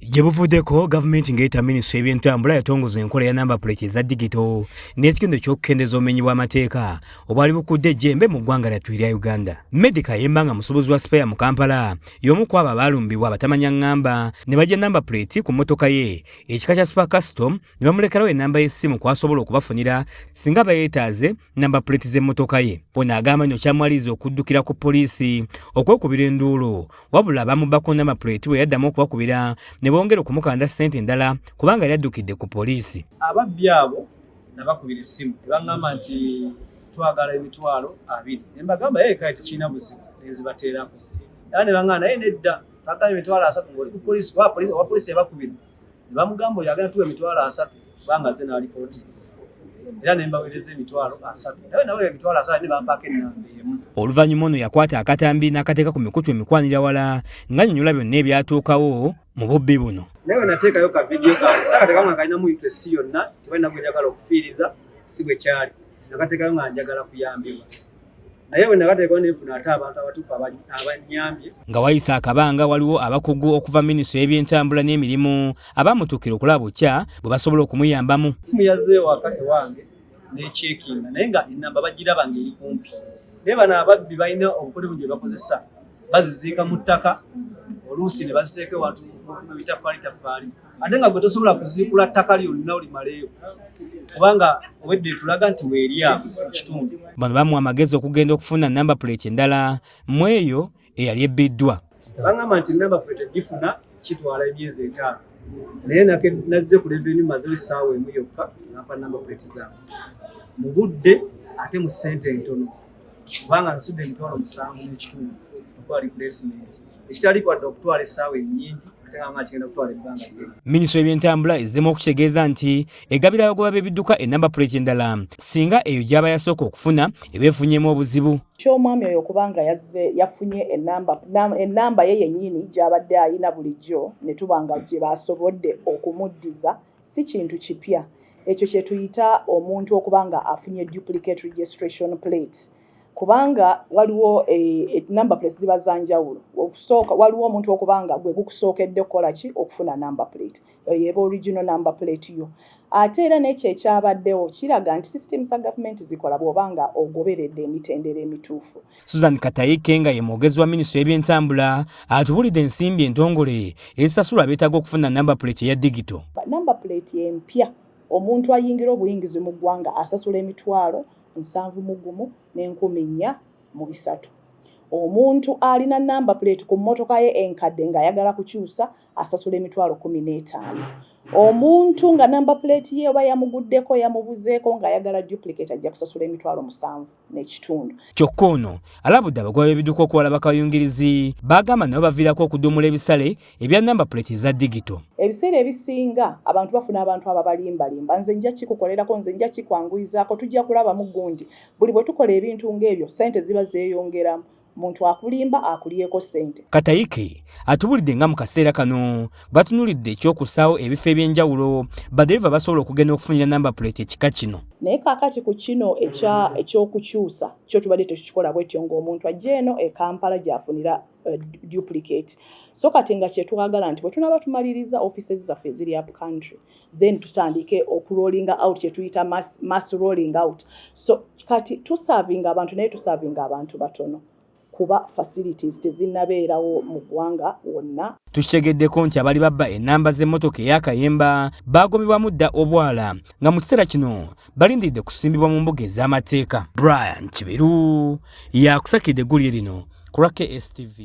Jebuvuddeko gavumenti ng'eyita minisitule y'ebyentambula yatongoza enkola ya namba plate eza digito n'ekigendo ky'okukendeeza obumenyi bw'amateeka obwali bukudde ejjembe mu ggwanga lyattu erya Uganda. Meddie Kayemba nga musuubuzi wa Speya mu Kampala y'omu ku abo abaalumbibwa abatamanya ŋŋamba ne bajja namba plate ku mmotoka ye ekika kya Super Custom ne bamulekerawo ennamba y'essimu kw'asobola okubafunira singa bayeetaaze namba plate z'emmotoka ye. Ono agamba nno kyamwaliriza okuddukira ku poliisi okwekubira enduulu wabula bamubbako namba plate bwe yaddamu okubakubira ne bongera okumukanda ssente endala kubanga yaddukidde ku poliisi. Ababbi abo nabakubira essimu tebaŋŋamba nti twagala emitwalo 2 ne mbagamba kale tekirina buzibu ezibateerako era ne baŋŋamba naye nedda bagamba emitwalo 3 ng'oli ku poliisi owa poliisi ebakubira ne bamugamba oyo agenda tuwa emitwalo 3 kubanga nze n'alipooti era ne mbaweereza emitwalo 3 naye nawe emitwalo 3 ne bampaako ennamba emu. Oluvannyuma ono yakwata akatambi n'akateeka ku mikutu emikwanira wala ng'annyonnyola byonna ebyatuukawo mu bubbi buno. Naye nateekayo ka vidiyo kange saakateekamu nga kalinamu interest yonna tebalina gwe njagala okufiiriza si bwe kyali nakateekayo nga njagala kuyambibwa naye bwe nakateekayo neefuna ate abantu abatuufu abannyambye. Nga wayisa akabanga waliwo abakugu okuva minisitule y'ebyentambula n'emirimu abamutuukira okulaba bukya bwe basobola okumuyambamu. Simu yazzeewo waka ewange n'ekyekinga naye nga ennamba bagiraba ng'eri kumpi naye bano ababbi balina obukolevu gye bakozesa baziziika mu ttaka oluusi ne baziteeka ewantu mu bitaffaali ate nga gwe tosobola kuziikula ttaka lyonna olimaleyo kubanga obwedde tulaga nti weeryawo mu kitundu. Bano bamuwa amagezi okugenda okufuna namba plate endala mu eyo eyali ebbiddwa. Baŋŋamba nti namba plate gifuna kitwala emyezi 5 naye nazze ku revenue mazeyo essaawa emu yokka nampa namba plate zange mu budde ate mu ssente entono kubanga nsudde emitwalo 7 n'ekitundu okukola replacement ekitali kwadde okutwala essaawa ennyingi ate nga kigenda kutwala ebbanga ddene. Minisitule y'ebyentambula ezzeemu okutegeeza nti egabira abagoba b'ebidduka ennamba plate endala singa eyo gy'aba yasooka okufuna eba efunyeemu obuzibu. Ky'omwami oyo kubanga yafunye ennamba ye yennyini gy'abadde ayina bulijjo ne tubanga gye basobodde okumuddiza si kintu kipya. Ekyo kye tuyita omuntu okubanga afunye duplicate registration plate. Kubanga waliwo number plate ziba za njawulo. Okusooka waliwo omuntu okubanga gwe gukusookedde okukola ki okufuna number plate. Yeba original number plate yo. Ate era n'ekyo ekyabaddewo kiraga nti systems za government zikola bw'obanga ogoberedde emitendera emituufu. Susan Katayike nga ye mwogezi wa minisitule y'ebyentambula atubulidde ensimbi entongole ezisasulwa beetaaga okufuna number plate eya digito. Number plate empya omuntu ayingira obuyingizi mu ggwanga asasula emitwalo 71 n'enkumi 4 omuntu alina namba plate ku mmotoka ye enkadde ng'ayagala kukyusa asasula emitwalo 15. Omuntu nga namba plate ye oba yamuguddeko yamubuzeeko ng'ayagala duplicate ajja kusasula emitwalo 7 n'ekitundu. Kyokka ono alabudde abagoba b'ebidduka okuwala bakayungirizi bagamba nabo baviirako okuduumula ebisale ebya namba plate eza digito. Ebiseera ebisinga abantu bafuna abantu ababalimbalimba nze nja kikukolerako nze nja kikwanguyizaako tujja kulabamu gundi buli bwe tukola ebintu ng'ebyo ssente ziba zeeyongeramu. Muntu akulimba akulyeko ssente. Katayike atubulidde nga mu kaseera kano batunulidde ekyokusaawo ebifo eby'enjawulo badereva basobola okugenda okufunira namba plate ekika kino. Naye kaakati ku kino ekyokukyusa kyo tubadde tekikikola bwetyo ng'omuntu ajja eno e Kampala gy'afunira duplicate. So kati nga kye twagala nti bwe tunaba tumaliriza offices zaffe eziri up country then tutandike okurollinga out kye tuyita mass rolling out. So kati tusavinga abantu naye tusavinga abantu batono. Kuba facilities tezinnabeerawo mu ggwanga wonna. Tukitegeddeko nti abali babba ennamba z'emmotoka eya Kayemba baagobebwa mudda obwala nga mu kiseera kino balindiridde kusimbibwa mu mbuga ez'amateeka. Brian Kibiru yakusakidde eggulire lino ku KSTV.